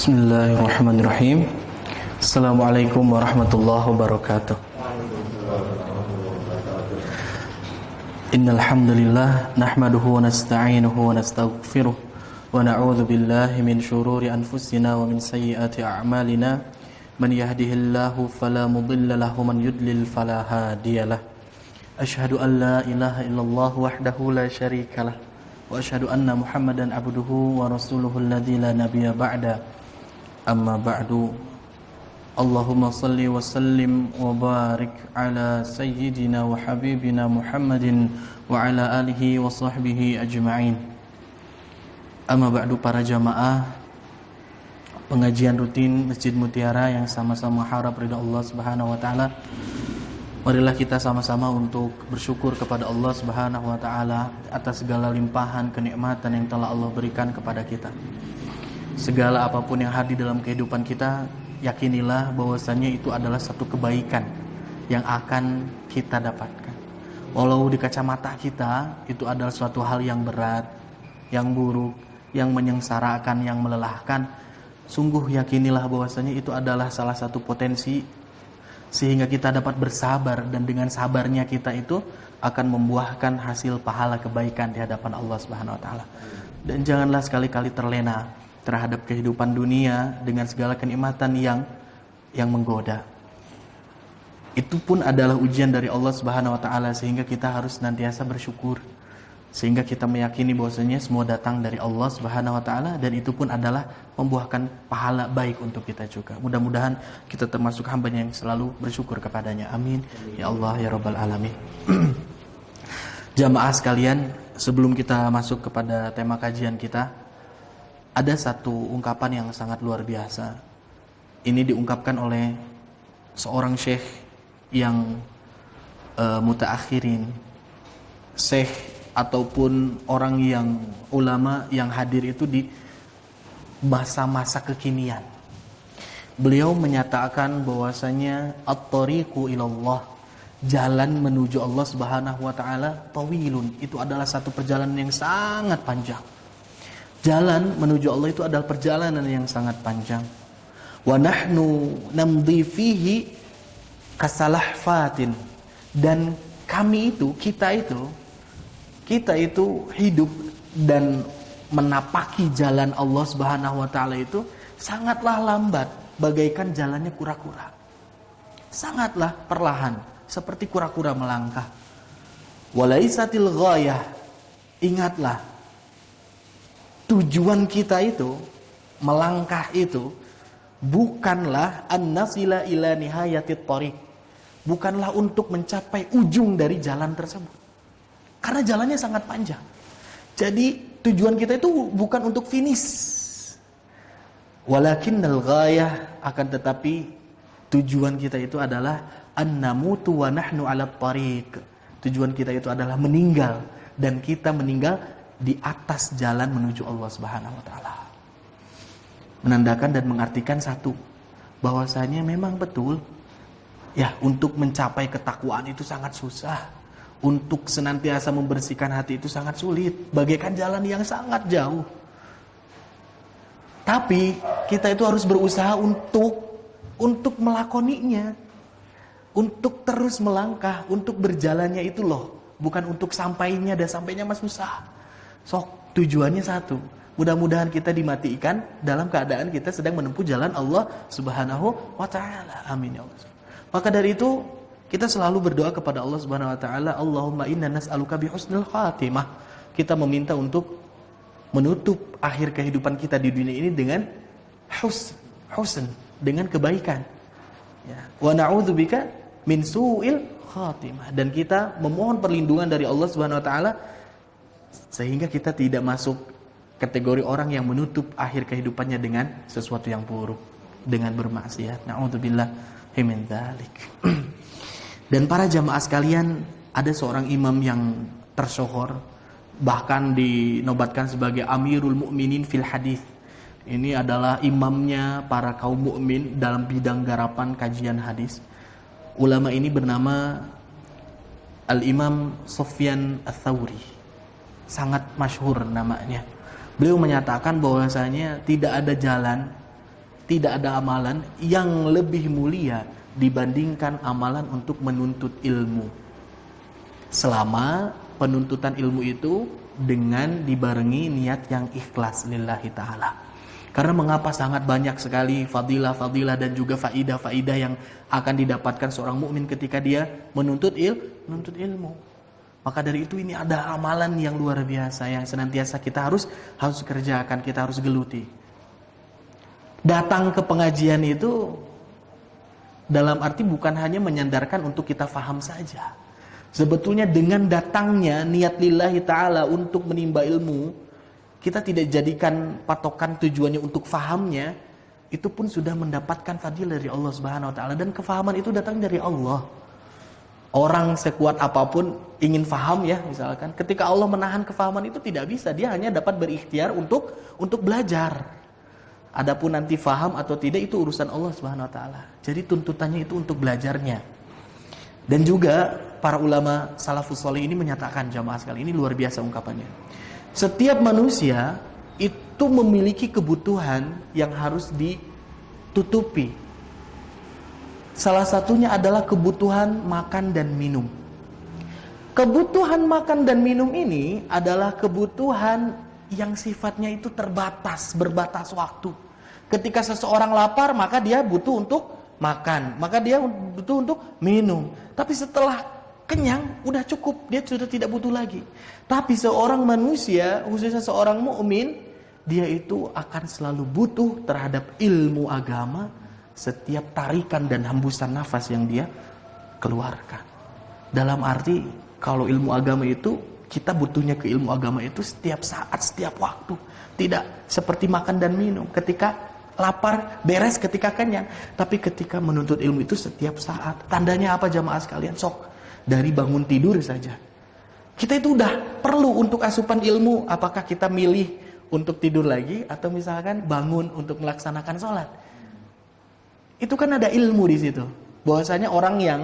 Bismillahirrahmanirrahim. Assalamualaikum warahmatullahi wabarakatuh. Innal hamdalillah nahmaduhu wa nasta'inuhu wa nastaghfiruh wa na'udzu billahi min shururi anfusina wa min sayyiati a'malina. Man yahdihillahu fala mudilla lahu wa man yudlil fala hadiyalah. Asyhadu an la ilaha illallah wahdahu la syarikalah wa asyhadu anna Muhammadan abduhu wa rasuluhu alladzi la nabiyya ba'da. Amma ba'du. Allahumma salli wa sallim wa barik ala sayyidina wa habibina Muhammadin wa ala alihi wa sahbihi ajma'in. Amma ba'du, para jamaah pengajian rutin Masjid Mutiara yang sama-sama harap ridha Allah Subhanahu wa taala. Marilah kita sama-sama untuk bersyukur kepada Allah Subhanahu wa taala atas segala limpahan kenikmatan yang telah Allah berikan kepada kita. Segala apapun yang hadir dalam kehidupan kita, yakinilah bahwasanya itu adalah satu kebaikan yang akan kita dapatkan. Walau di kacamata kita itu adalah suatu hal yang berat, yang buruk, yang menyengsarakan, yang melelahkan, sungguh yakinilah bahwasanya itu adalah salah satu potensi sehingga kita dapat bersabar, dan dengan sabarnya kita itu akan membuahkan hasil pahala kebaikan di hadapan Allah Subhanahu wa taala. Dan janganlah sekali-kali terlena terhadap kehidupan dunia dengan segala kenikmatan yang menggoda. Itu pun adalah ujian dari Allah Subhanahu wa taala, sehingga kita harus senantiasa bersyukur. Sehingga kita meyakini bahwasanya semua datang dari Allah Subhanahu wa taala, dan itu pun adalah membuahkan pahala baik untuk kita juga. Mudah-mudahan kita termasuk hamba-Nya yang selalu bersyukur kepadanya. Amin ya Allah ya rabbal alamin. Jamaah sekalian, sebelum kita masuk kepada tema kajian kita, ada satu ungkapan yang sangat luar biasa. Ini diungkapkan oleh seorang syekh yang mutaakhirin, syekh ataupun orang yang ulama yang hadir itu di masa-masa kekinian. Beliau menyatakan bahwasanya at-thariqu ilallah, jalan menuju Allah Subhanahu wa taala, tawilun, itu adalah satu perjalanan yang sangat panjang. Jalan menuju Allah itu adalah perjalanan yang sangat panjang. Wa nahnu namdi fihi kasalahfatin, dan kami itu, kita itu hidup dan menapaki jalan Allah Subhanahu wa taala itu sangatlah lambat, bagaikan jalannya kura-kura. Sangatlah perlahan, seperti kura-kura melangkah. Walaisatil ghayah, ingatlah, tujuan kita itu, melangkah itu, bukanlah an-nasila ila nihayatit thariq, bukanlah untuk mencapai ujung dari jalan tersebut, karena jalannya sangat panjang. Jadi tujuan kita itu bukan untuk finish, walakinnal ghayah, akan tetapi tujuan kita itu adalah an-namutu wa nahnu ala thariq. Tujuan kita itu adalah meninggal, dan kita meninggal di atas jalan menuju Allah Subhanahu wa taala. Menandakan dan mengartikan satu, bahwasanya memang betul ya, untuk mencapai ketakwaan itu sangat susah. Untuk senantiasa membersihkan hati itu sangat sulit, bagaikan jalan yang sangat jauh. Tapi kita itu harus berusaha untuk melakoninya, untuk terus melangkah, untuk berjalannya itu loh, bukan untuk sampainya, dan sampainya mah susah. Sok, tujuannya satu. Mudah-mudahan kita dimatikan dalam keadaan kita sedang menempuh jalan Allah Subhanahu wa taala. Amin ya Allah. Maka dari itu kita selalu berdoa kepada Allah Subhanahu wa taala, Allahumma inna nas'aluka bihusnil khatimah. Kita meminta untuk menutup akhir kehidupan kita di dunia ini dengan husn, dengan kebaikan. Ya. Wa na'udzubika min su'il khatimah, dan kita memohon perlindungan dari Allah Subhanahu wa taala sehingga kita tidak masuk kategori orang yang menutup akhir kehidupannya dengan sesuatu yang buruk, dengan bermaksiat. Na'udzubillahi min dzalik. Dan para jamaah sekalian, ada seorang imam yang tersohor, bahkan dinobatkan sebagai Amirul Mukminin fil Hadis. Ini adalah imamnya para kaum mukmin dalam bidang garapan kajian hadis. Ulama ini bernama Al-Imam Sufyan Ats-Tsauri. Sangat masyhur namanya. Beliau menyatakan bahwasanya tidak ada jalan tidak ada amalan yang lebih mulia dibandingkan amalan untuk menuntut ilmu. Selama penuntutan ilmu itu dengan dibarengi niat yang ikhlas lillahi ta'ala. Karena mengapa sangat banyak sekali fadilah-fadilah dan juga faidah-faidah yang akan didapatkan seorang mukmin ketika dia menuntut ilmu. Maka dari itu ini ada amalan yang luar biasa yang senantiasa kita harus kerjakan, kita harus geluti. Datang ke pengajian itu dalam arti bukan hanya menyandarkan untuk kita faham saja. Sebetulnya dengan datangnya niat lillahi ta'ala untuk menimba ilmu, kita tidak jadikan patokan tujuannya untuk fahamnya, itu pun sudah mendapatkan fadilah dari Allah Subhanahu wa taala, dan kefahaman itu datang dari Allah. Orang sekuat apapun ingin faham ya, misalkan ketika Allah menahan kefahaman itu tidak bisa, dia hanya dapat berikhtiar untuk belajar. Adapun nanti faham atau tidak itu urusan Allah Subhanahu wa taala. Jadi tuntutannya itu untuk belajarnya. Dan juga para ulama salafus salih ini menyatakan, jamaah sekali, ini luar biasa ungkapannya. Setiap manusia itu memiliki kebutuhan yang harus ditutupi. Salah satunya adalah kebutuhan makan dan minum. Kebutuhan makan dan minum ini adalah kebutuhan yang sifatnya itu terbatas, berbatas waktu. Ketika seseorang lapar, maka dia butuh untuk makan, maka dia butuh untuk minum. Tapi setelah kenyang, udah cukup, dia sudah tidak butuh lagi. Tapi seorang manusia, khususnya seorang mukmin, dia itu akan selalu butuh terhadap ilmu agama setiap tarikan dan hembusan nafas yang dia keluarkan. Dalam arti, kalau ilmu agama itu, kita butuhnya ke ilmu agama itu setiap saat, setiap waktu. Tidak seperti makan dan minum. Ketika lapar, beres ketika kenyang. Tapi ketika menuntut ilmu itu setiap saat. Tandanya apa jamaah sekalian? Sok, dari bangun tidur saja. Kita itu udah perlu untuk asupan ilmu. Apakah kita milih untuk tidur lagi, atau misalkan bangun untuk melaksanakan sholat? Itu kan ada ilmu di situ. Bahwasanya orang yang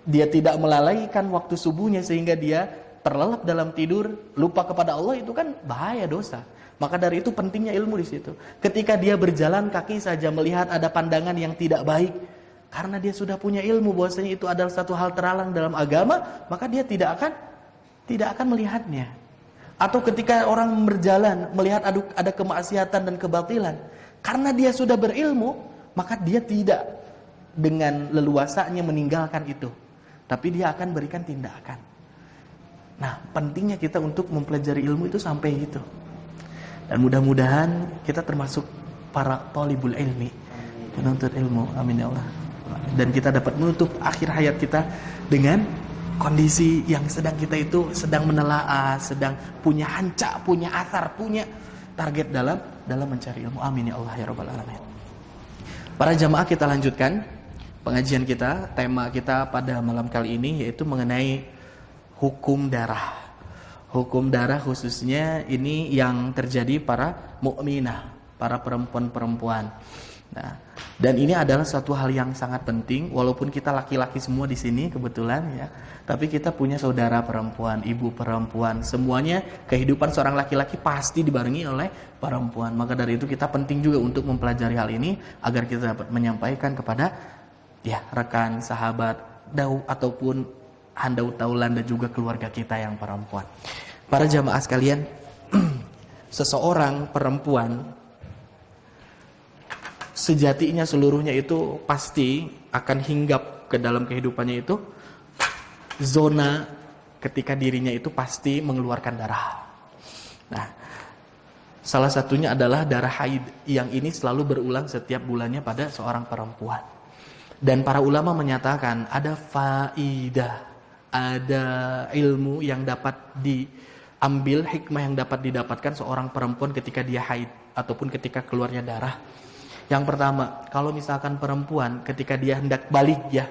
dia tidak melalaikan waktu subuhnya sehingga dia terlelap dalam tidur, lupa kepada Allah, itu kan bahaya, dosa. Maka dari itu pentingnya ilmu di situ. Ketika dia berjalan kaki saja melihat ada pandangan yang tidak baik, karena dia sudah punya ilmu bahwasanya itu adalah satu hal terlarang dalam agama, maka dia tidak akan melihatnya. Atau ketika orang berjalan melihat ada kemaksiatan dan kebatilan, karena dia sudah berilmu, maka dia tidak dengan leluasanya meninggalkan itu, tapi dia akan berikan tindakan. Nah, pentingnya kita untuk mempelajari ilmu itu sampai itu. Dan mudah-mudahan kita termasuk para thalibul ilmi, penuntut ilmu. Amin ya Allah. Dan kita dapat menutup akhir hayat kita dengan kondisi yang kita sedang menelaah, sedang punya hancak, punya athar, punya target dalam mencari ilmu. Amin ya Allah ya rabbal alamin. Para jamaah, kita lanjutkan pengajian kita. Tema kita pada malam kali ini yaitu mengenai hukum darah. Hukum darah khususnya ini yang terjadi para mukminah, para perempuan-perempuan. Nah, dan ini adalah suatu hal yang sangat penting, walaupun kita laki-laki semua di sini kebetulan ya, tapi kita punya saudara perempuan, ibu perempuan, semuanya kehidupan seorang laki-laki pasti dibarengi oleh perempuan. Maka dari itu kita penting juga untuk mempelajari hal ini agar kita dapat menyampaikan kepada ya rekan, sahabat, ataupun handau taulan dan juga keluarga kita yang perempuan. Para jamaah sekalian, seseorang perempuan sejatinya seluruhnya itu pasti akan hinggap ke dalam kehidupannya itu zona ketika dirinya itu pasti mengeluarkan darah. Nah, salah satunya adalah darah haid yang ini selalu berulang setiap bulannya pada seorang perempuan. Dan para ulama menyatakan ada faidah, ada ilmu yang dapat diambil, hikmah yang dapat didapatkan seorang perempuan ketika dia haid ataupun ketika keluarnya darah. Yang pertama, kalau misalkan perempuan ketika dia hendak balik ya,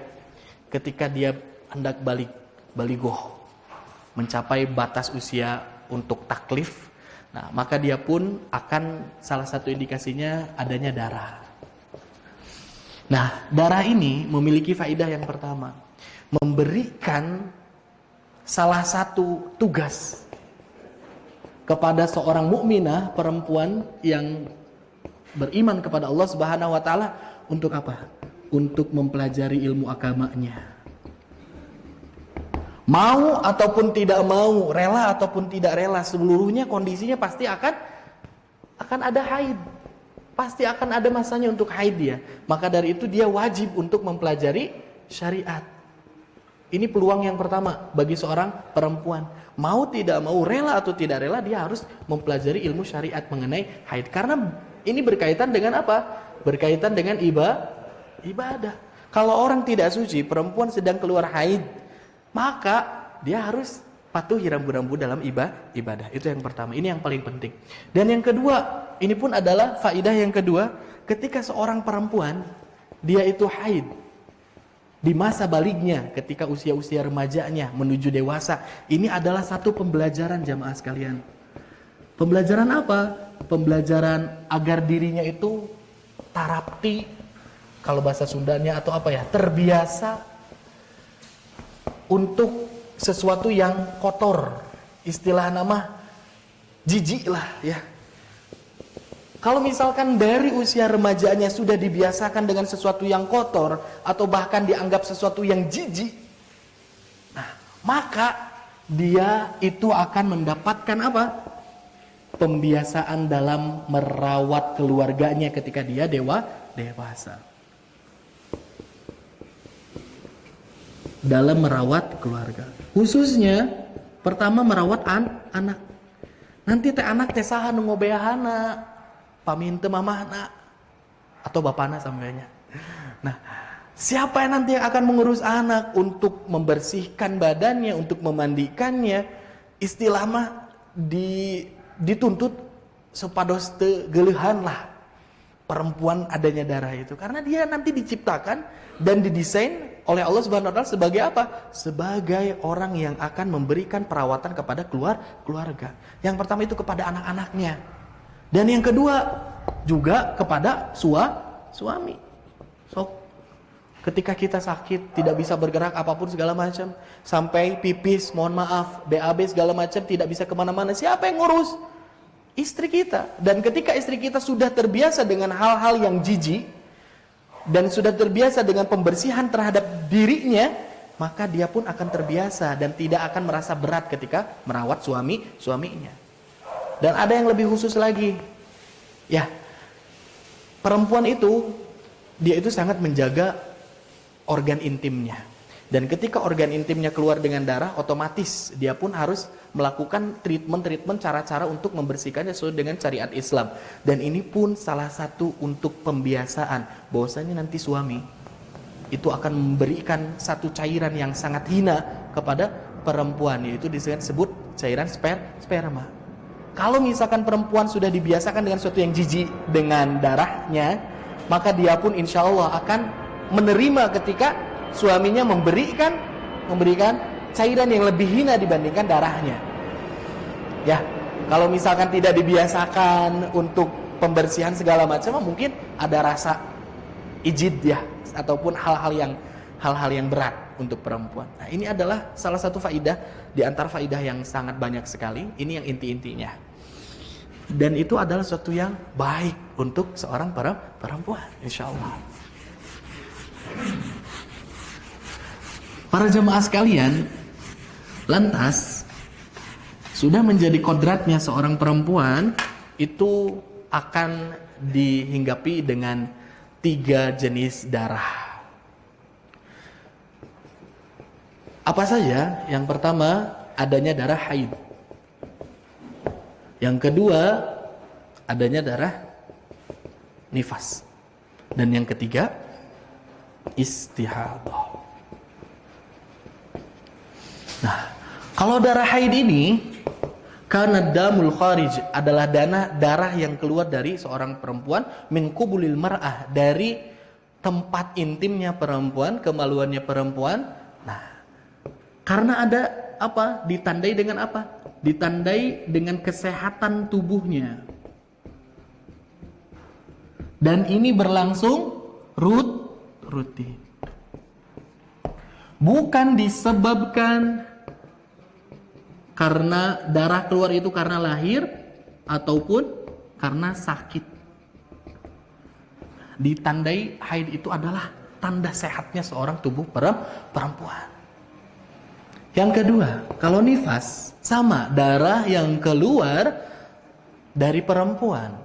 ketika dia hendak baligoh, mencapai batas usia untuk taklif, nah maka dia pun akan salah satu indikasinya adanya darah. Nah, darah ini memiliki faedah yang pertama, memberikan salah satu tugas kepada seorang mukminah perempuan yang beriman kepada Allah Subhanahu wa taala untuk apa? Untuk mempelajari ilmu agamanya. Mau ataupun tidak mau, rela ataupun tidak rela, seluruhnya kondisinya pasti akan ada haid. Pasti akan ada masanya untuk haid dia. Maka dari itu dia wajib untuk mempelajari syariat. Ini peluang yang pertama bagi seorang perempuan. Mau tidak mau, rela atau tidak rela, dia harus mempelajari ilmu syariat mengenai haid. Karena ini berkaitan dengan apa? Berkaitan dengan ibadah. Kalau orang tidak suci, perempuan sedang keluar haid, maka dia harus patuhi rambu-rambu dalam ibadah. Itu yang pertama. Ini yang paling penting. Dan yang kedua, ini pun adalah faidah yang kedua, ketika seorang perempuan dia itu haid di masa balignya, ketika usia-usia remajanya menuju dewasa, ini adalah satu pembelajaran jamaah sekalian. Pembelajaran apa? Pembelajaran agar dirinya itu tarapti, kalau bahasa Sundanya, atau apa ya, terbiasa untuk sesuatu yang kotor. Istilah nama jijik lah ya. Kalau misalkan dari usia remajanya sudah dibiasakan dengan sesuatu yang kotor, atau bahkan dianggap sesuatu yang jijik, nah, maka dia itu akan mendapatkan apa? Pembiasaan dalam merawat keluarganya ketika dia dewasa. Dalam merawat keluarga, khususnya pertama merawat anak. Nanti teh anak teh saha nu ngobehana, paminte mamahna atau bapana sampainya. Nah, siapa yang nanti yang akan mengurus anak untuk membersihkan badannya, untuk memandikannya? Istilah mah dituntut supados teu geuleuhan lah perempuan adanya darah itu, karena dia nanti diciptakan dan didesain oleh Allah Subhanahu wa taala sebagai apa? Sebagai orang yang akan memberikan perawatan kepada keluarga. Yang pertama itu kepada anak-anaknya. Dan yang kedua juga kepada suami. Ketika kita sakit, tidak bisa bergerak apapun segala macam, sampai pipis, mohon maaf, BAB segala macam, tidak bisa kemana-mana, siapa yang ngurus? Istri kita. Dan ketika istri kita sudah terbiasa dengan hal-hal yang jijik, dan sudah terbiasa dengan pembersihan terhadap dirinya, maka dia pun akan terbiasa dan tidak akan merasa berat ketika merawat suaminya. Dan ada yang lebih khusus lagi, ya, perempuan itu dia itu sangat menjaga organ intimnya. Dan ketika organ intimnya keluar dengan darah, otomatis dia pun harus melakukan treatment cara-cara untuk membersihkannya sesuai dengan syariat Islam. Dan ini pun salah satu untuk pembiasaan, bahwasanya nanti suami itu akan memberikan satu cairan yang sangat hina kepada perempuan, yaitu disebut cairan sperma. Kalau misalkan perempuan sudah dibiasakan dengan sesuatu yang jijik dengan darahnya, maka dia pun insya Allah akan menerima ketika suaminya memberikan cairan yang lebih hina dibandingkan darahnya. Ya, kalau misalkan tidak dibiasakan untuk pembersihan segala macam, mungkin ada rasa ijid ya, ataupun hal-hal yang berat untuk perempuan. Nah, ini adalah salah satu faidah di antara faidah yang sangat banyak sekali. Ini yang inti-intinya. Dan itu adalah sesuatu yang baik untuk seorang perempuan, insya Allah. Para jemaah sekalian, lantas sudah menjadi kodratnya seorang perempuan itu akan dihinggapi dengan 3 jenis darah. Apa saja? Yang pertama, adanya darah haid. Yang kedua, adanya darah nifas. Dan yang ketiga, istihadah. Nah, kalau darah haid ini, karena damul kharij adalah darah yang keluar dari seorang perempuan, min qubulil mar'ah, dari tempat intimnya perempuan, kemaluannya perempuan. Nah, karena ada apa? Ditandai dengan apa? Ditandai dengan kesehatan tubuhnya. Dan ini berlangsung rutin. Bukan disebabkan karena darah keluar itu karena lahir ataupun karena sakit. ditandai haid itu adalah tanda sehatnya seorang tubuh perempuan. Yang kedua, kalau nifas sama darah yang keluar dari perempuan,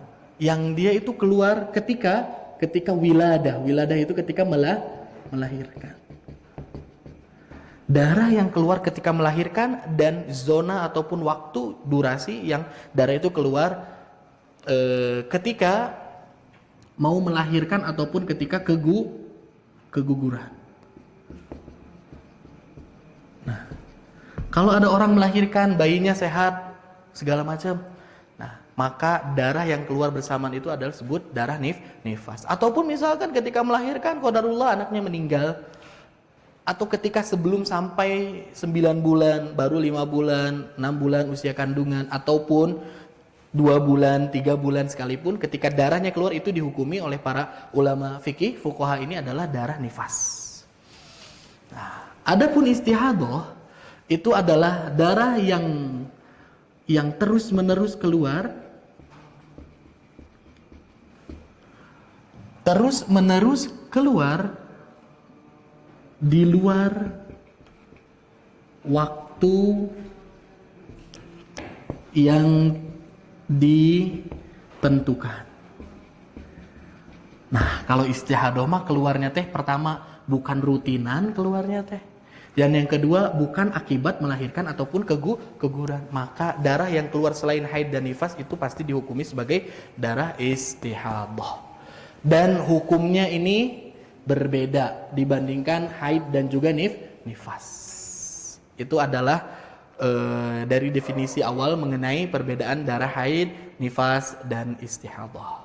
yang dia itu keluar ketika wiladah. Wiladah itu ketika melahirkan. Darah yang keluar ketika melahirkan dan zona ataupun waktu durasi yang darah itu keluar ketika mau melahirkan ataupun ketika keguguran. Nah, kalau ada orang melahirkan, bayinya sehat, segala macam, nah, maka darah yang keluar bersamaan itu adalah disebut darah nifas. Ataupun misalkan ketika melahirkan, qadarullah anaknya meninggal, atau ketika sebelum sampai 9 bulan, baru 5 bulan, 6 bulan usia kandungan, ataupun 2 bulan, 3 bulan sekalipun, ketika darahnya keluar itu dihukumi oleh para ulama fikih, fuqaha ini adalah darah nifas. Nah, adapun istihadah itu adalah darah yang terus-menerus keluar, di luar waktu yang ditentukan. Nah, kalau istihadah mah keluarnya teh pertama bukan rutinan keluarnya teh. Dan yang kedua bukan akibat melahirkan ataupun keguguran. Maka darah yang keluar selain haid dan nifas itu pasti dihukumi sebagai darah istihadah. Dan hukumnya ini berbeda dibandingkan haid dan juga nifas. Itu adalah dari definisi awal mengenai perbedaan darah haid, nifas, dan istihadah.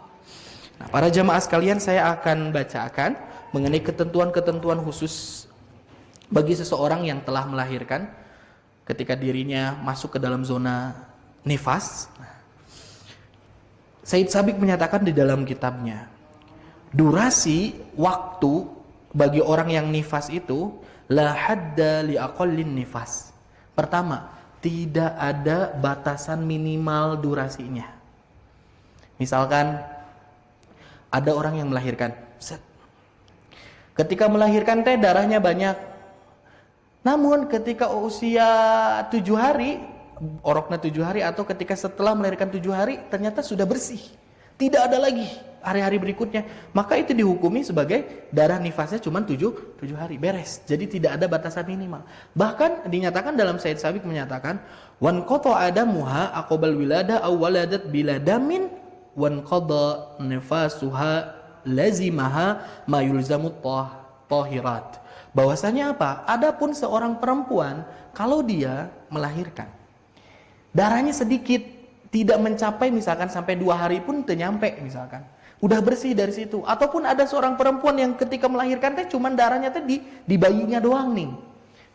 Nah, para jamaah sekalian, saya akan bacakan mengenai ketentuan-ketentuan khusus bagi seseorang yang telah melahirkan ketika dirinya masuk ke dalam zona nifas. Said Sabiq menyatakan di dalam kitabnya, durasi waktu bagi orang yang nifas itu la hadda li aqallin nifas. Pertama, tidak ada batasan minimal durasinya. Misalkan ada orang yang melahirkan, ketika melahirkan teh darahnya banyak. Namun ketika usia 7 hari, orokna 7 hari, atau ketika setelah melahirkan 7 hari ternyata sudah bersih, tidak ada lagi hari-hari berikutnya, maka itu dihukumi sebagai darah nifasnya cuma 7 hari, beres. Jadi tidak ada batasan minimal. Bahkan dinyatakan dalam Said Sabiq menyatakan, wan qata adamuha aqbal wilada aw waladat bila damin wan qada nifasuha lazimaha ma yulzamu tahirat. Bahwasanya apa? Adapun seorang perempuan kalau dia melahirkan, darahnya sedikit, tidak mencapai misalkan sampai 2 hari pun ternyampe misalkan, udah bersih dari situ. Ataupun ada seorang perempuan yang ketika melahirkan teh cuman darahnya teh di bayinya doang nih.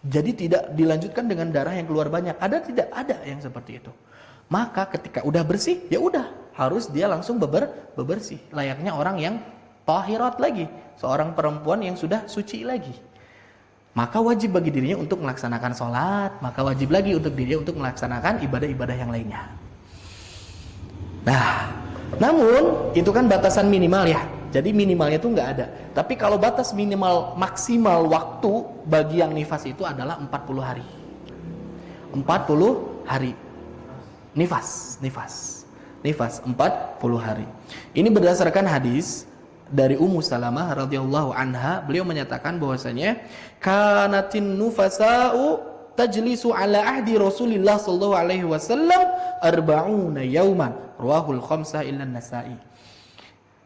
Jadi tidak dilanjutkan dengan darah yang keluar banyak. Tidak ada yang seperti itu. Maka ketika udah bersih, ya udah harus dia langsung bebersih. Layaknya orang yang tahirat lagi, seorang perempuan yang sudah suci lagi. Maka wajib bagi dirinya untuk melaksanakan sholat, maka wajib lagi untuk dirinya untuk melaksanakan ibadah-ibadah yang lainnya. Nah, namun itu kan batasan minimal ya. Jadi minimalnya itu nggak ada. Tapi kalau batas minimal maksimal waktu bagi yang nifas itu adalah 40 hari. 40 hari. Nifas 40 hari. Ini berdasarkan hadis dari Ummu Salamah radhiyallahu anha. Beliau menyatakan bahwasanya kanatin nufasa'u tajlisu ala ahdi Rasulillah sallallahu alaihi wasallam 40 yauman, rawahul khamsah illa Nasa'i.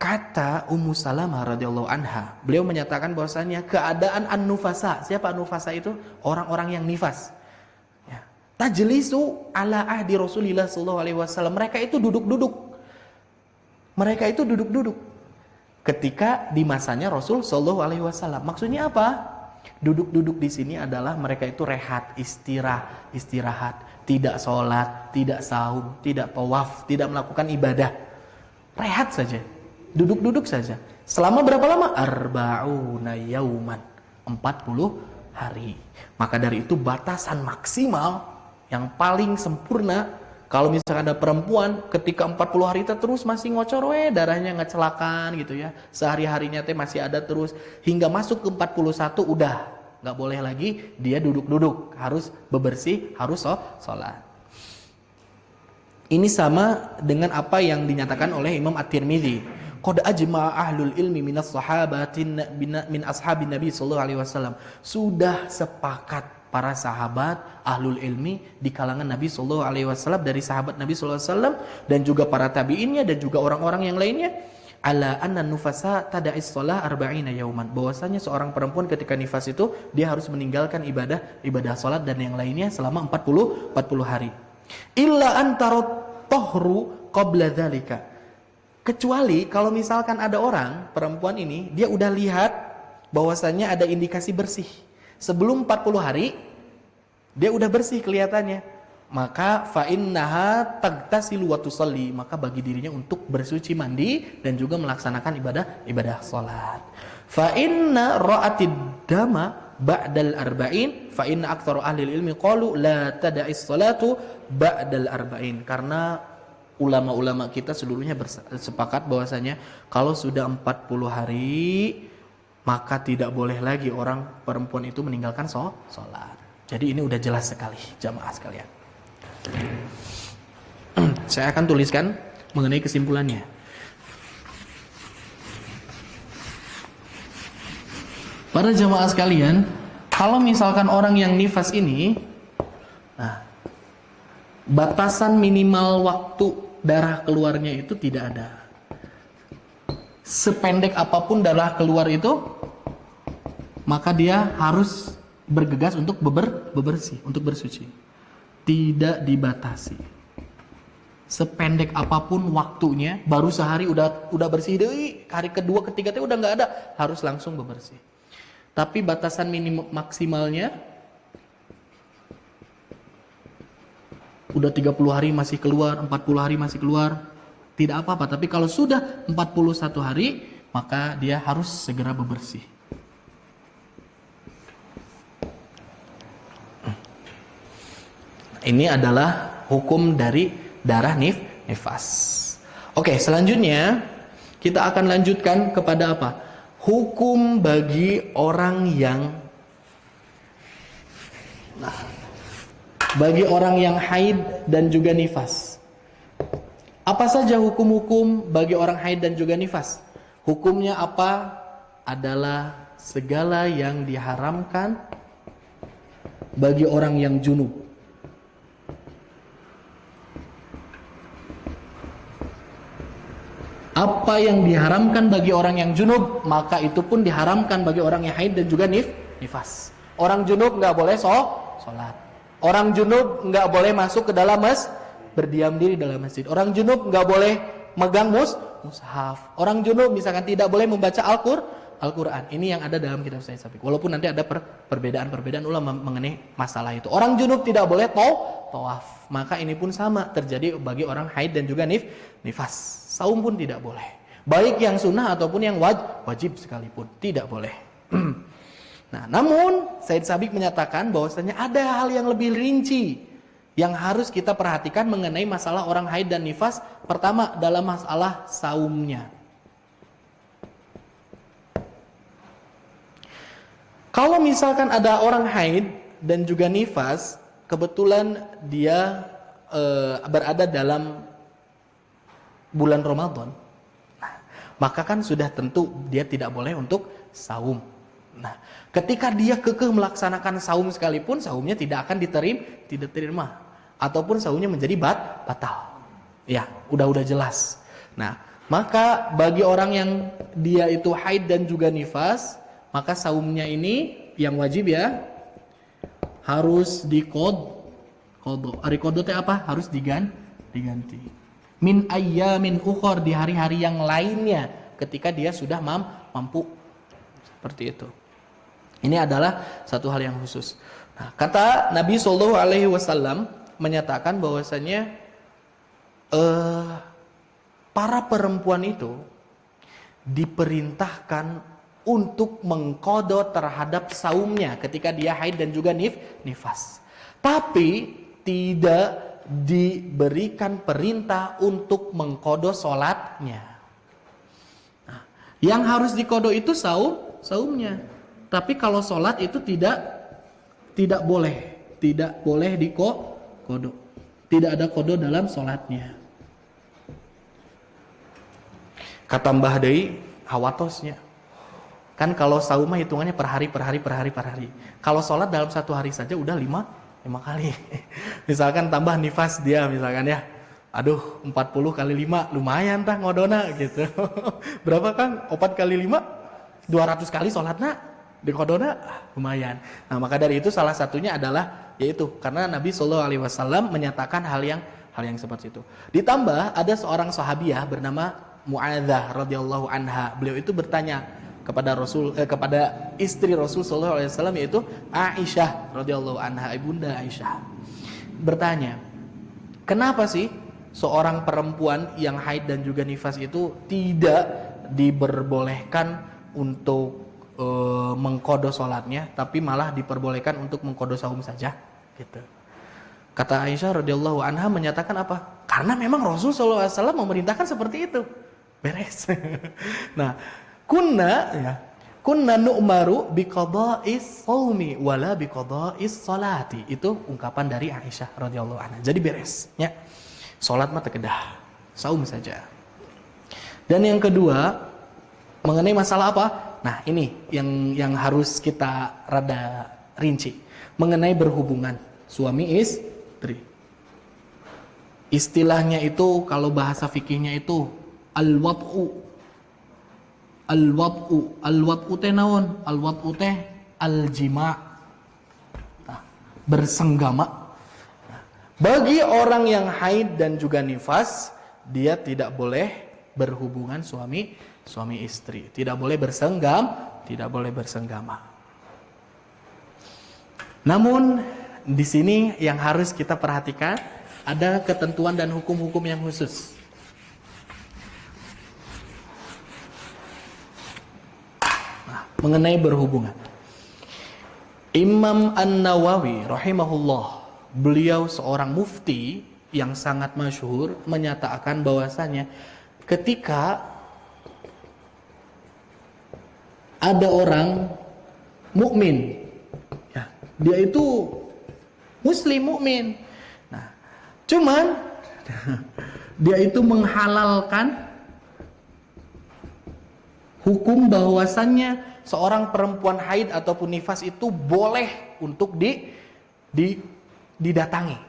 Kata Ummu Salamah radhiyallahu anha, beliau menyatakan bahwasanya keadaan an-nufasa, siapa an-nufasa itu? Orang-orang yang nifas. Ya. Tajlisu ala ahdi Rasulillah sallallahu alaihi wasallam. Mereka itu duduk-duduk ketika di masanya Rasul sallallahu alaihi wasallam. Maksudnya apa? Duduk-duduk di sini adalah mereka itu rehat, istirahat, tidak sholat, tidak saum, tidak tawaf, tidak melakukan ibadah. Rehat saja, duduk-duduk saja. Selama berapa lama? 40 yauman, 40 hari. Maka dari itu batasan maksimal yang paling sempurna Kalau misalkan ada perempuan ketika 40 hari terus masih ngocor darahnya ngecelakan gitu ya. Sehari-harinya teh masih ada terus hingga masuk ke 41 udah nggak boleh lagi dia duduk-duduk, harus bebersih, harus sholat. Ini sama dengan apa yang dinyatakan oleh Imam At-Tirmidzi. Qad ajma'a ahlul ilmi minas sahabatin min ashabin Nabi sallallahu alaihi wasallam. Sudah sepakat para sahabat ahlul ilmi di kalangan Nabi sallallahu alaihi wasallam, dari sahabat Nabi sallallahu alaihi wasallam dan juga para tabi'innya dan juga orang-orang yang lainnya, ala anna nufasa tada'is shalah arba'ina yauman, bahwasanya seorang perempuan ketika nifas itu dia harus meninggalkan ibadah salat dan yang lainnya selama 40 hari. Illa antarot tohru qabla dzalika, kecuali kalau misalkan ada orang perempuan ini dia udah lihat bahwasanya ada indikasi bersih sebelum 40 hari, dia udah bersih kelihatannya, maka fa innaha tagtasilu wa tusalli, maka bagi dirinya untuk bersuci mandi dan juga melaksanakan ibadah salat. Fa inna ra'atid dama ba'dal arba'in fa inna aktsaru ahli ilmi qalu la tada'is salatu ba'dal arba'in, karena ulama-ulama kita seluruhnya bersepakat bahwasanya kalau sudah 40 hari maka tidak boleh lagi orang perempuan itu meninggalkan sholat. Jadi ini udah jelas sekali jamaah sekalian. Saya akan tuliskan mengenai kesimpulannya. Para jamaah sekalian, kalau misalkan orang yang nifas ini, nah, batasan minimal waktu darah keluarnya itu tidak ada. Sependek apapun darah keluar itu, maka dia harus bergegas untuk bebersih, untuk bersuci. Tidak dibatasi. Sependek apapun waktunya, baru sehari udah bersih deh, hari kedua ketiga udah nggak ada, harus langsung bebersih. Tapi batasan minimum maksimalnya udah 30 hari masih keluar, 40 hari masih keluar, tidak apa-apa. Tapi kalau sudah 41 hari, maka dia harus segera bebersih. Ini adalah hukum dari darah nifas. Oke, selanjutnya kita akan lanjutkan kepada apa? Hukum bagi orang yang bagi orang yang haid dan juga nifas. Apa saja hukum-hukum bagi orang haid dan juga nifas? Hukumnya apa? Adalah segala yang diharamkan bagi orang yang junub. Apa yang diharamkan bagi orang yang junub, maka itu pun diharamkan bagi orang yang haid dan juga nifas. Orang junub nggak boleh sholat. Orang junub nggak boleh masuk ke dalam berdiam diri dalam masjid. Orang junub nggak boleh megang mushaf. Orang junub misalkan tidak boleh membaca Al-Quran. Ini yang ada dalam kitab Sayyid Sabiq. Walaupun nanti ada perbedaan ulama mengenai masalah itu. Orang junub tidak boleh tawaf. Maka ini pun sama terjadi bagi orang haid dan juga nifas. Saum pun tidak boleh. Baik yang sunnah ataupun yang wajib sekalipun tidak boleh. Nah, namun Sayyid Sabiq menyatakan bahwasanya ada hal yang lebih rinci yang harus kita perhatikan mengenai masalah orang haid dan nifas. Pertama, dalam masalah saumnya. Kalau misalkan ada orang haid dan juga nifas, kebetulan dia berada dalam bulan Ramadan, maka kan sudah tentu dia tidak boleh untuk saum. Nah, ketika dia kekeh melaksanakan saum sekalipun, saumnya tidak akan diterima, ataupun saumnya menjadi batal. Ya, udah jelas. Nah, maka bagi orang yang dia itu haid dan juga nifas, maka saumnya ini yang wajib ya harus diqodho. Qodho itu apa? Harus diganti. Min ayyamin ukhor, di hari-hari yang lainnya ketika dia sudah mampu. Seperti itu. Ini adalah satu hal yang khusus. Nah, kata Nabi Shallallahu Alaihi Wasallam menyatakan bahwasanya para perempuan itu diperintahkan untuk mengqodho terhadap saumnya ketika dia haid dan juga nifas. Tapi tidak diberikan perintah untuk mengkodo sholatnya. Nah, yang harus dikodo itu saumnya. Tapi kalau sholat itu tidak boleh dikodo. Tidak ada kodo dalam sholatnya. Kata Mbah Dewi, hawatosnya. Kan kalau saum hitungannya per hari. Kalau sholat dalam satu hari saja udah 5 kali. Misalkan tambah nifas dia misalkan ya. Aduh 40 kali 5 lumayan tah ngodona gitu. Berapa kan? 4 kali 5 200 kali sholatna di kodona lumayan. Nah maka dari itu salah satunya adalah yaitu karena Nabi SAW menyatakan hal yang seperti itu. Ditambah ada seorang sahabiah bernama Mu'adzah radhiyallahu anha. Beliau itu bertanya kepada istri Rasul SAW yaitu Aisyah radhiyallahu anha, ibunda Aisyah. Bertanya, kenapa sih seorang perempuan yang haid dan juga nifas itu tidak diperbolehkan untuk mengkodo sholatnya, tapi malah diperbolehkan untuk mengkodo saum saja, gitu. Kata Aisyah radhiyallahu anha menyatakan apa? Karena memang Rasul SAW memerintahkan seperti itu. Beres. Nah, kunna nu'maru biqada'is shaumi wala biqada'is sholati. Itu ungkapan dari Aisyah radhiyallahu anha. Jadi beres, ya. Salat mah tekedah, saum saja. Dan yang kedua, mengenai masalah apa? Nah, ini yang harus kita rada rinci. Mengenai berhubungan suami istri. Istilahnya itu kalau bahasa fikihnya itu al-wad'u. Al-wad'u teh naon? Al-wad'u teh al-jima'. Nah, bersenggama. Nah, bagi orang yang haid dan juga nifas, dia tidak boleh berhubungan suami istri, tidak boleh bersenggama. Namun di sini yang harus kita perhatikan ada ketentuan dan hukum-hukum yang khusus. Nah, mengenai berhubungan, Imam An-Nawawi rahimahullah, beliau seorang mufti yang sangat masyhur, menyatakan bahwasanya ketika ada orang mukmin, ya, dia itu muslim mukmin. Nah, cuman dia itu menghalalkan hukum bahwasannya seorang perempuan haid ataupun nifas itu boleh untuk didatangi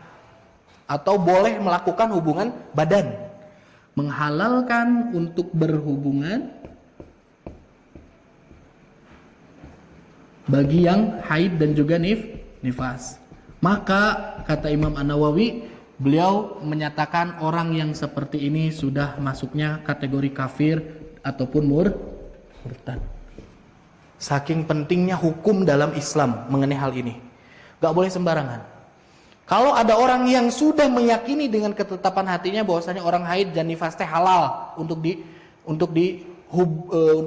atau boleh melakukan hubungan badan. Menghalalkan untuk berhubungan bagi yang haid dan juga nifas. Maka kata Imam An-Nawawi, beliau menyatakan orang yang seperti ini sudah masuknya kategori kafir ataupun murtad. Saking pentingnya hukum dalam Islam mengenai hal ini, gak boleh sembarangan. Kalau ada orang yang sudah meyakini dengan ketetapan hatinya bahwasanya orang haid dan nifas teh halal untuk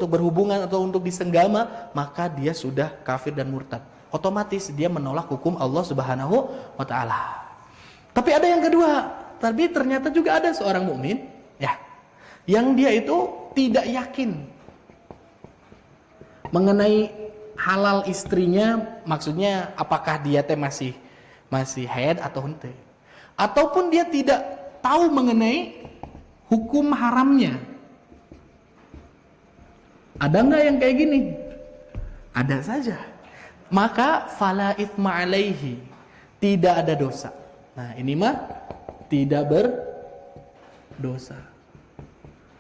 berhubungan atau untuk disenggama, maka dia sudah kafir dan murtad. Otomatis dia menolak hukum Allah Subhanahu wa taala. Tapi ada yang kedua, tapi ternyata juga ada seorang mukmin, ya, yang dia itu tidak yakin mengenai halal istrinya, maksudnya apakah dia teh masih haid atau henteu. Ataupun dia tidak tahu mengenai hukum haramnya. Ada nggak yang kayak gini? Ada saja. Maka fala itsma alaihi, tidak ada dosa. Nah, ini mah tidak berdosa.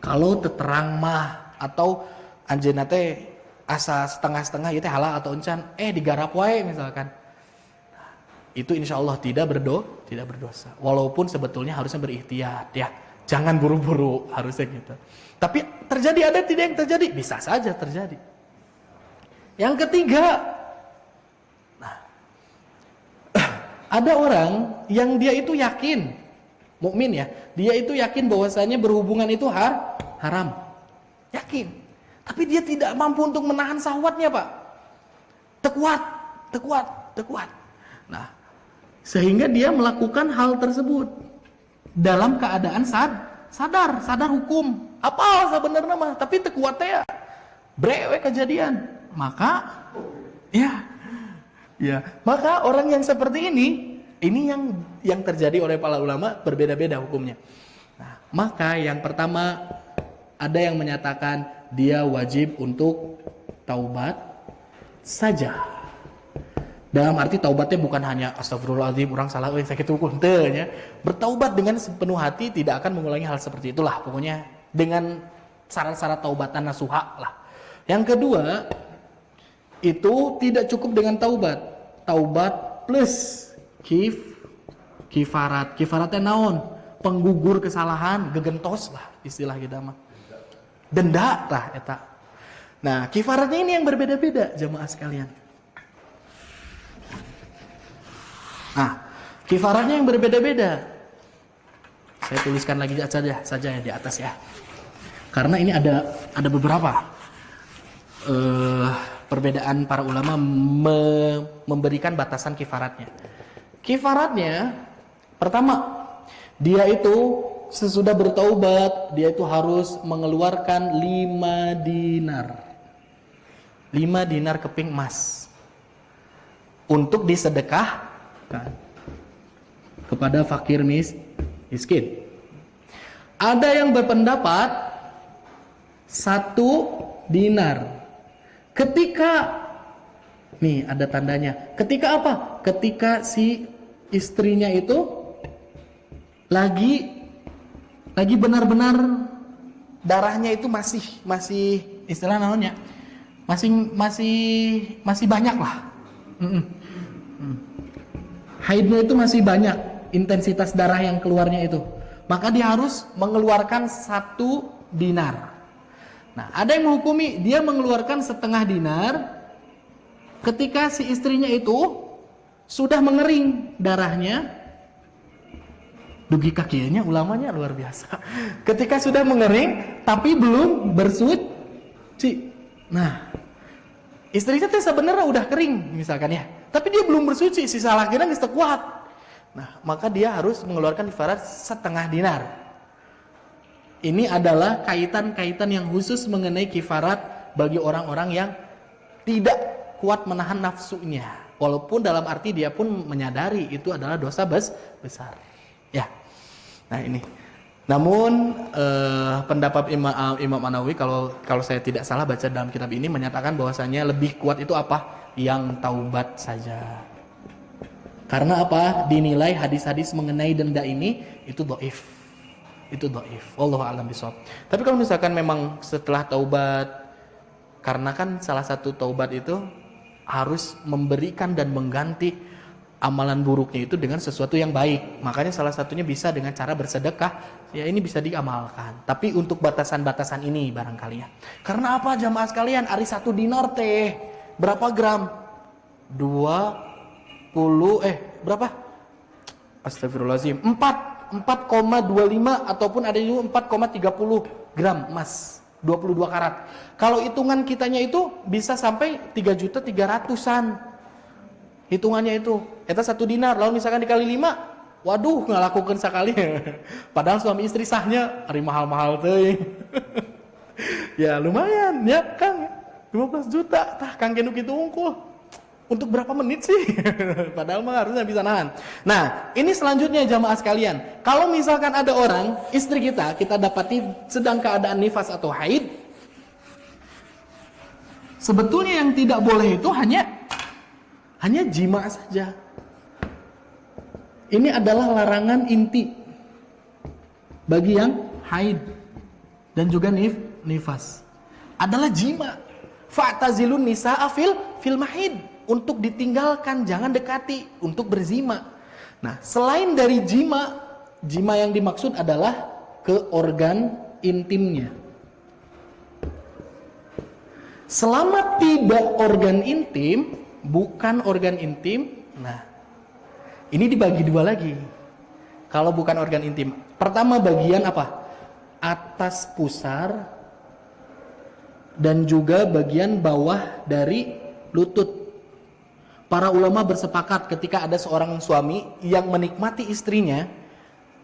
Kalau terang mah atau anjeunna teh asa setengah-setengah ieu teh halal atau encan, digarap wae misalkan. Nah, itu insyaallah tidak berdosa. Walaupun sebetulnya harusnya berikhtiar, ya. Jangan buru-buru, harusnya gitu. Tapi terjadi ada tidak yang terjadi? Bisa saja terjadi. Yang ketiga, nah, ada orang yang dia itu yakin, mukmin ya, dia itu yakin bahwasanya berhubungan itu haram. Yakin. Tapi dia tidak mampu untuk menahan syahwatnya, Pak. Tekuat. Nah, Sehingga dia melakukan hal tersebut dalam keadaan sadar hukum. Apa sebenarnya mah, tapi tekuat ya brewe kejadian. Maka maka orang yang seperti ini yang terjadi oleh para ulama berbeda-beda hukumnya. Nah, maka yang pertama ada yang menyatakan dia wajib untuk taubat saja. Dalam arti taubatnya bukan hanya astagfirullahaladzim, orang salah, sakit hukum, ya. Bertaubat dengan sepenuh hati, tidak akan mengulangi hal seperti itulah. Pokoknya dengan syarat-syarat taubatan nasuha lah. Yang kedua, itu tidak cukup dengan taubat. Taubat plus kifarat. Kifaratnya naon? Penggugur kesalahan, gegentos lah istilah kita mah. Denda lah eta. Nah, kifaratnya ini yang berbeda-beda jamaah sekalian. Nah, kifaratnya yang berbeda-beda. Saya tuliskan lagi saja ya di atas ya. Karena ini ada beberapa perbedaan para ulama memberikan batasan kifaratnya. Kifaratnya pertama, dia itu sesudah bertaubat, dia itu harus mengeluarkan 5 dinar. 5 dinar keping emas untuk disedekahkan kepada fakir miskin. Ada yang berpendapat 1 dinar. Ketika nih ada tandanya. Ketika apa? Ketika si istrinya itu lagi benar-benar darahnya itu masih istilah namanya masih banyak lah. Haidnya itu masih banyak, intensitas darah yang keluarnya itu. Maka dia harus mengeluarkan 1 dinar. Nah, ada yang menghukumi dia mengeluarkan 1/2 dinar ketika si istrinya itu sudah mengering darahnya. Dugi kakinya ulamanya luar biasa. Ketika sudah mengering tapi belum bersuci. Nah, istrinya tuh sebenarnya udah kering misalkan ya, tapi dia belum bersuci, sisa lakinya geus teu kuat. Nah, maka dia harus mengeluarkan kifarat 1/2 dinar. Ini adalah kaitan-kaitan yang khusus mengenai kifarat bagi orang-orang yang tidak kuat menahan nafsunya. Walaupun dalam arti dia pun menyadari itu adalah dosa besar. Ya. Nah, ini. Namun pendapat Imam An-Nawawi kalau saya tidak salah baca dalam kitab ini menyatakan bahwasanya lebih kuat itu apa? Yang taubat saja. Karena apa? Dinilai hadis-hadis mengenai denda ini itu dhaif. Itu dhaif. Wallahu a'lam bishawab. Tapi kalau misalkan memang setelah taubat, karena kan salah satu taubat itu harus memberikan dan mengganti amalan buruknya itu dengan sesuatu yang baik. Makanya salah satunya bisa dengan cara bersedekah. Ya ini bisa diamalkan. Tapi untuk batasan-batasan ini barangkali ya. Karena apa jamaah sekalian? Ari 1 dinar teh berapa gram? 20 berapa? Astagfirullahaladzim. 4,25 ataupun ada juga 4,30 gram emas. 22 karat. Kalau hitungan kitanya itu bisa sampai 3.300.000-an. Hitungannya itu. Eta 1 dinar. Lalu misalkan dikali 5, waduh nggak lakukan sekali. Padahal suami istri sahnya hari mahal-mahal teh. Ya lumayan ya Kang. 15 juta. Tah Kang Genuk itu unggul. Untuk berapa menit sih? Padahal mah harusnya bisa nahan. Nah, ini selanjutnya jamaah sekalian. Kalau misalkan ada orang, istri kita dapati sedang keadaan nifas atau haid, sebetulnya yang tidak boleh itu hanya jima saja. Ini adalah larangan inti bagi yang haid dan juga nifas. Adalah jima. Fa'tazilun nisa'a fil mahid. Untuk ditinggalkan, jangan dekati, untuk berzima. Nah, selain dari jima yang dimaksud adalah ke organ intimnya. Selama tidak organ intim, bukan organ intim, nah, ini dibagi 2 lagi. Kalau bukan organ intim, pertama bagian apa? Atas pusar dan juga bagian bawah dari lutut. Para ulama bersepakat ketika ada seorang suami yang menikmati istrinya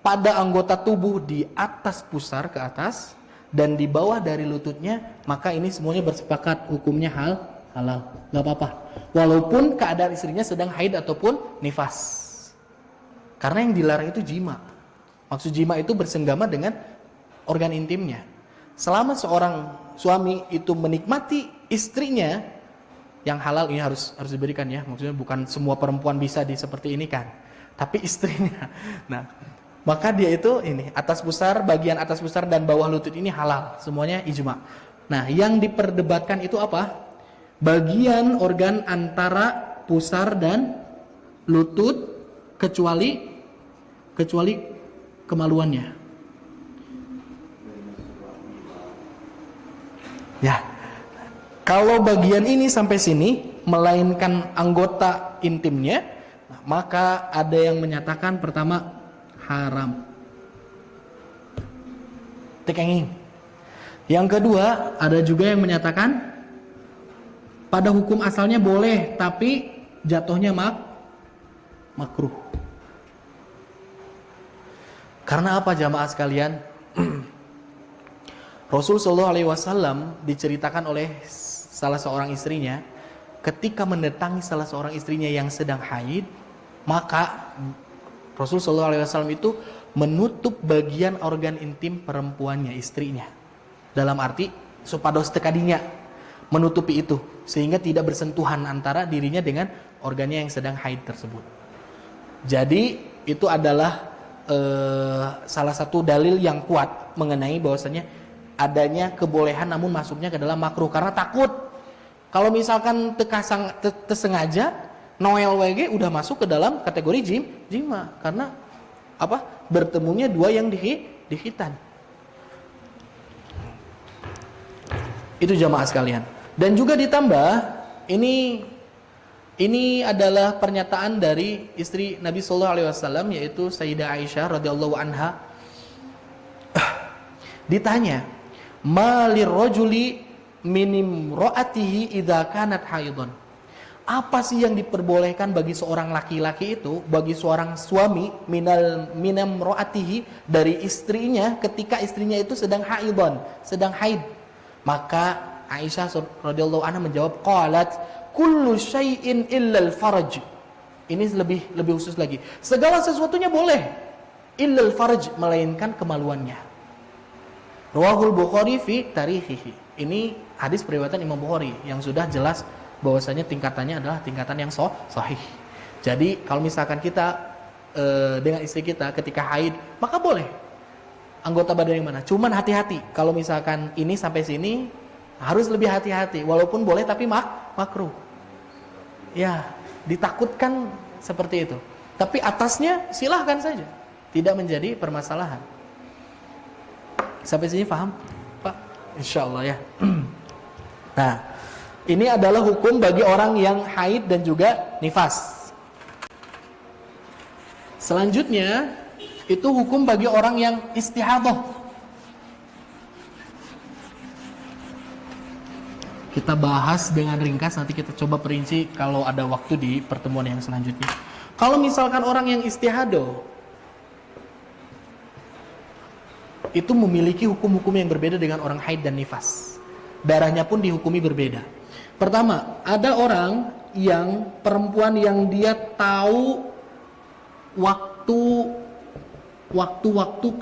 pada anggota tubuh di atas pusar ke atas dan di bawah dari lututnya, maka ini semuanya bersepakat hukumnya halal, nggak apa-apa. Walaupun keadaan istrinya sedang haid ataupun nifas. Karena yang dilarang itu jima. Maksud jima itu bersenggama dengan organ intimnya. Selama seorang suami itu menikmati istrinya, yang halal ini harus diberikan ya. Maksudnya bukan semua perempuan bisa seperti ini kan. Tapi istrinya. Nah, maka dia itu ini atas pusar, bagian atas pusar dan bawah lutut ini halal. Semuanya ijma. Nah, yang diperdebatkan itu apa? Bagian organ antara pusar dan lutut kecuali kemaluannya. Ya. Kalau bagian ini sampai sini melainkan anggota intimnya, maka ada yang menyatakan pertama haram. Tekenging. Yang kedua, ada juga yang menyatakan pada hukum asalnya boleh, tapi jatuhnya makruh. Karena apa jamaah sekalian? Rasul sallallahu alaihi wasallam diceritakan oleh salah seorang istrinya, ketika mendatangi salah seorang istrinya yang sedang haid, maka Rasul sallallahu alaihi wasallam itu menutup bagian organ intim perempuannya, istrinya. Dalam arti supados tekadinya menutupi itu sehingga tidak bersentuhan antara dirinya dengan organnya yang sedang haid tersebut. Jadi itu adalah salah satu dalil yang kuat mengenai bahwasanya adanya kebolehan namun masuknya ke dalam makruh, karena takut kalau misalkan tersengaja Noel WG udah masuk ke dalam kategori jima karena apa? Bertemunya dua yang dihitan. Itu jamaah sekalian. Dan juga ditambah ini adalah pernyataan dari istri Nabi sallallahu alaihi wasallam yaitu Sayyidah Aisyah radhiyallahu anha. Ditanya, "Malir rajuli min imraatihi idza kanat haidun?" Apa sih yang diperbolehkan bagi seorang laki-laki itu, bagi seorang suami minam ro'atihi dari istrinya ketika istrinya itu sedang haidun, sedang haid? Maka Aisyah radhiyallahu anha menjawab, qalat kullu syai'in illal farj. Ini lebih khusus lagi. Segala sesuatunya boleh illal farj, melainkan kemaluannya. Rawahul Bukhari fi tarihihi. Ini hadis periwayatan Imam Bukhari yang sudah jelas bahwasanya tingkatannya adalah tingkatan yang sahih. Jadi kalau misalkan kita dengan istri kita ketika haid, maka boleh anggota badan yang mana. Cuman hati-hati kalau misalkan ini sampai sini harus lebih hati-hati. Walaupun boleh tapi makruh. Ya, ditakutkan seperti itu. Tapi atasnya silahkan saja, tidak menjadi permasalahan. Sampai sini paham, Pak? Insyaallah ya. Nah, ini adalah hukum bagi orang yang haid dan juga nifas. Selanjutnya, itu hukum bagi orang yang istihadah. Kita bahas dengan ringkas, nanti kita coba perinci kalau ada waktu di pertemuan yang selanjutnya. Kalau misalkan orang yang istihadah itu memiliki hukum-hukum yang berbeda dengan orang haid dan nifas. Darahnya pun dihukumi berbeda. Pertama, ada orang yang perempuan yang dia tahu waktu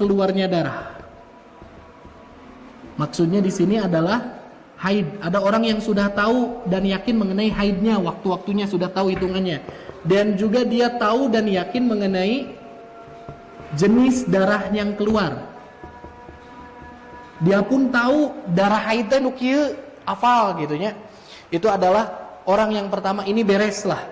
keluarnya darah. Maksudnya di sini adalah haid. Ada orang yang sudah tahu dan yakin mengenai haidnya, waktu-waktunya sudah tahu hitungannya. Dan juga dia tahu dan yakin mengenai jenis darah yang keluar. Dia pun tahu darah haidnya nu kieu, hafal gitu nya. Itu adalah orang yang pertama, ini beres lah.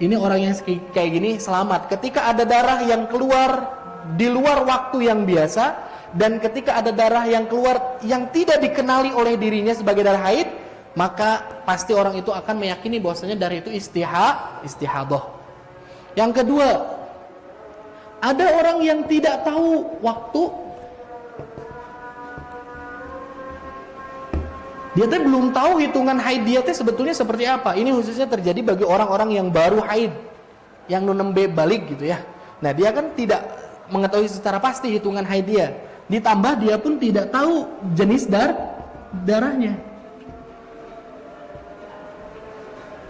Ini orang yang kayak gini selamat. Ketika ada darah yang keluar di luar waktu yang biasa, dan ketika ada darah yang keluar yang tidak dikenali oleh dirinya sebagai darah haid, maka pasti orang itu akan meyakini bahwasanya darah itu istihadah. Yang kedua, ada orang yang tidak tahu waktu Dia teh belum tahu hitungan haid dia teh sebetulnya seperti apa. Ini khususnya terjadi bagi orang-orang yang baru haid, yang nunembe balik gitu ya. Nah, dia kan tidak mengetahui secara pasti hitungan haid dia. Ditambah dia pun tidak tahu jenis darahnya.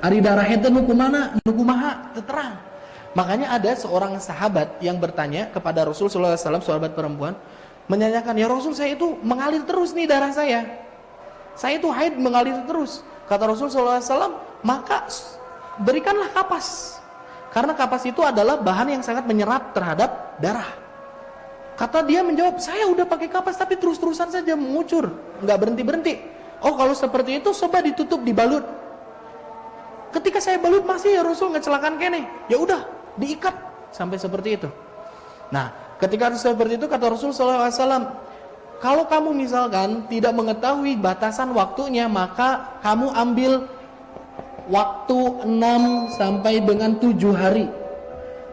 Ari darah haid nu kumaha? Nu kumaha? Terang. Makanya ada seorang sahabat yang bertanya kepada Rasul sallallahu alaihi wasallam, sahabat perempuan, menanyakan, "Ya Rasul, saya itu mengalir terus nih darah saya. Saya itu haid mengalir terus." Kata Rasul sallallahu alaihi wasallam, "Maka berikanlah kapas." Karena kapas itu adalah bahan yang sangat menyerap terhadap darah. Kata dia menjawab, "Saya udah pakai kapas tapi terus-terusan saja mengucur, nggak berhenti-berhenti." "Oh, kalau seperti itu coba ditutup, dibalut." "Ketika saya balut masih ya Rasul ngecelakan kene." "Ya udah, diikat." Sampai seperti itu. Nah, ketika seperti itu kata Rasul sallallahu alaihi wasallam, kalau kamu misalkan tidak mengetahui batasan waktunya, maka kamu ambil waktu 6 sampai dengan 7 hari.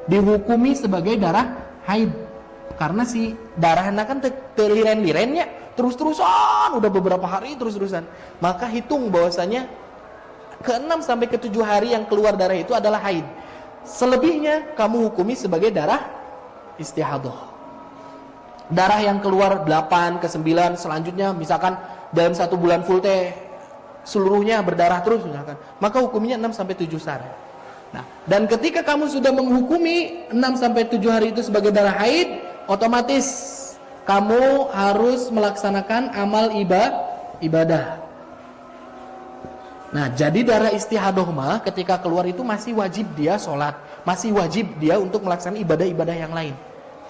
Dihukumi sebagai darah haid. Karena si darahnya kan terliren-lirennya terus-terusan, udah beberapa hari terus-terusan. Maka hitung bahwasanya ke-6 sampai ke-7 hari yang keluar darah itu adalah haid. Selebihnya kamu hukumi sebagai darah istihadah. Darah yang keluar 8 ke 9 selanjutnya misalkan dalam 1 bulan full teh seluruhnya berdarah terus misalkan, maka hukumnya 6 sampai 7 hari. Nah, dan ketika kamu sudah menghukumi 6 sampai 7 hari itu sebagai darah haid, otomatis kamu harus melaksanakan amal ibadah. Nah, jadi darah istihadah mah ketika keluar itu masih wajib dia sholat, masih wajib dia untuk melaksanakan ibadah-ibadah yang lain.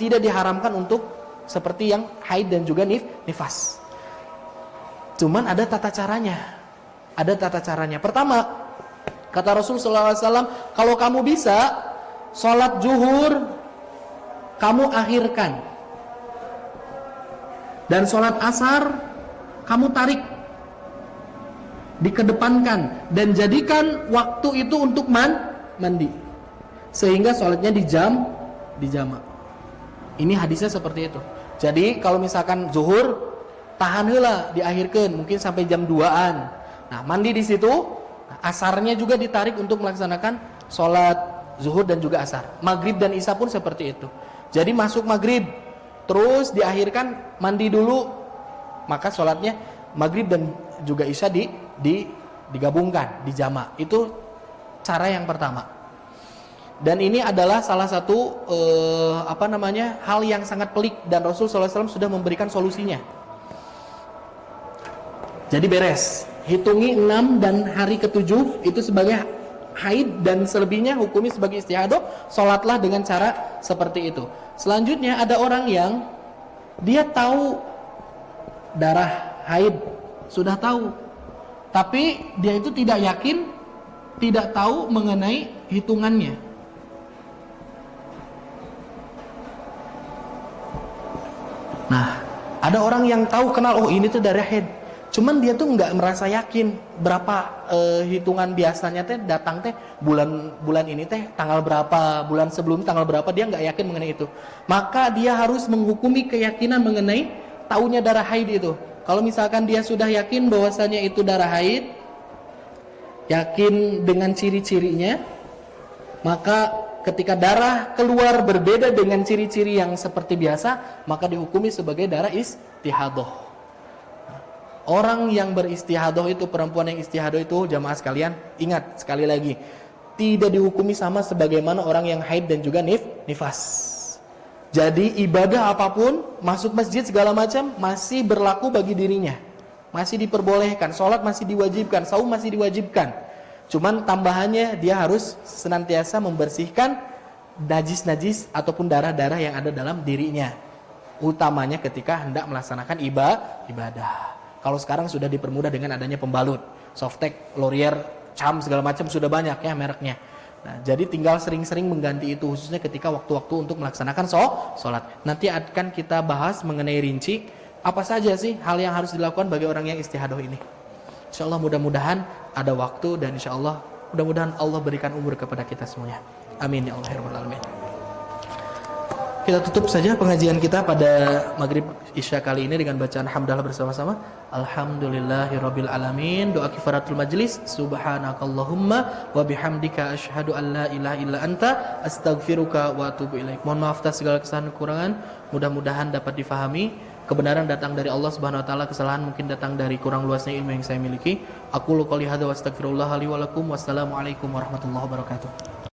Tidak diharamkan untuk seperti yang haid dan juga nifas. Cuman ada tata caranya. Ada tata caranya. Pertama, kata Rasul sallallahu alaihi wasallam, kalau kamu bisa sholat zuhur kamu akhirkan. Dan sholat asar kamu tarik, dikedepankan, dan jadikan waktu itu untuk mandi, sehingga sholatnya dijama. Ini hadisnya seperti itu. Jadi kalau misalkan zuhur tahan heula, diakhirkan mungkin sampai jam 2-an. Nah, mandi di situ. Asarnya juga ditarik untuk melaksanakan sholat zuhur dan juga asar. Maghrib dan isya pun seperti itu. Jadi masuk maghrib, terus diakhirkan mandi dulu, maka sholatnya maghrib dan juga isya digabungkan, dijama. Itu cara yang pertama. Dan ini adalah salah satu hal yang sangat pelik, dan Rasul SAW sudah memberikan solusinya. Jadi beres, hitungi 6 dan hari ke-7 itu sebagai haid, dan selebihnya hukumi sebagai istihadah. Sholatlah dengan cara seperti itu. Selanjutnya ada orang yang dia tahu darah haid, sudah tahu, tapi dia itu tidak yakin, tidak tahu mengenai hitungannya. Nah, ada orang yang tahu, kenal, oh ini tuh darah haid, cuman dia tuh nggak merasa yakin berapa hitungan biasanya teh datang teh bulan ini teh tanggal berapa, bulan sebelum tanggal berapa, dia nggak yakin mengenai itu. Maka dia harus menghukumi keyakinan mengenai taunya darah haid itu. Kalau misalkan dia sudah yakin bahwasanya itu darah haid, yakin dengan ciri-cirinya, maka ketika darah keluar berbeda dengan ciri-ciri yang seperti biasa, maka dihukumi sebagai darah istihadah. Orang yang beristihadah itu, perempuan yang istihadah itu, jamaah sekalian, ingat sekali lagi, tidak dihukumi sama sebagaimana orang yang haid dan juga nifas. Jadi ibadah apapun, masuk masjid segala macam masih berlaku bagi dirinya, masih diperbolehkan, sholat masih diwajibkan, saum masih diwajibkan. Cuman tambahannya dia harus senantiasa membersihkan najis-najis ataupun darah-darah yang ada dalam dirinya, utamanya ketika hendak melaksanakan ibadah. Kalau sekarang sudah dipermudah dengan adanya pembalut, Softtek, Laurier, Cam, segala macam sudah banyak ya mereknya. Nah, jadi tinggal sering-sering mengganti itu, khususnya ketika waktu-waktu untuk melaksanakan sholat. Nanti akan kita bahas mengenai rinci apa saja sih hal yang harus dilakukan bagi orang yang istihadah ini. InsyaAllah mudah-mudahan ada waktu, dan insyaAllah mudah-mudahan Allah berikan umur kepada kita semuanya. Amin ya Allah ya Rabbal Alamin. Oke, kita tutup saja pengajian kita pada maghrib isya kali ini dengan bacaan hamdalah bersama-sama. Alhamdulillahirabbil alamin. Doa kifaratul majlis. Subhanakallahumma wa bihamdika asyhadu an la ilaha illa anta astaghfiruka wa atubu ilaik. Mohon maaf atas segala kesalahan kekurangan. Mudah-mudahan dapat difahami. Kebenaran datang dari Allah Subhanahu wa taala, kesalahan mungkin datang dari kurang luasnya ilmu yang saya miliki. Aqulu qouli hadza wa astaghfirullah li wa lakum. Wassalamualaikum warahmatullahi wabarakatuh.